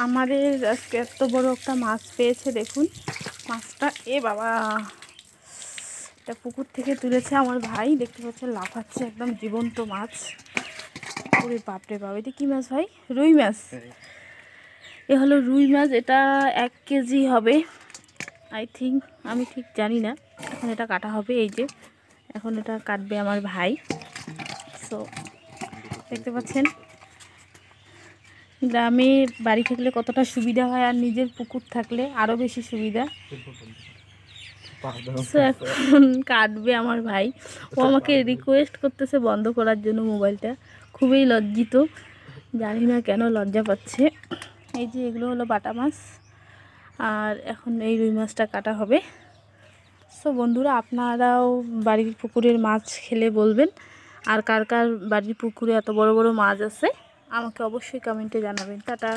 আমাদের আজকে এত বড় একটা মাছ পেয়েছে, দেখুন মাছটা। বাবা, এটা পুকুর থেকে তুলেছে আমার ভাই, দেখতে পাচ্ছেন লাফাচ্ছে, একদম জীবন্ত মাছ। ওরে বাপরে বাপ, এটা কী মাছ ভাই? রুই মাছ। এ হলো রুই মাছ, এটা 1 কেজি হবে আই থিঙ্ক, আমি ঠিক জানি না। এখন এটা কাটা হবে, এই যে এখন এটা কাটবে আমার ভাই। সো দেখতে পাচ্ছেন গ্রামে বাড়ি থাকলে কতটা সুবিধা হয়, আর নিজের পুকুর থাকলে আরও বেশি সুবিধা। সো এখন কাটবে আমার ভাই। ও আমাকে রিকোয়েস্ট করতেছে বন্ধ করার জন্য মোবাইলটা, খুবই লজ্জিত, জানি না কেন লজ্জা পাচ্ছে। এই যে এগুলো হলো বাটা মাছ, আর এখন এই রুই মাছটা কাটা হবে। সো বন্ধুরা, আপনারাও বাড়ির পুকুরের মাছ খেলে বলবেন, আর কার কার বাড়ির পুকুরে এত বড় বড় মাছ আছে আমাকে অবশ্যই কমেন্টে জানাবেন। টাটা।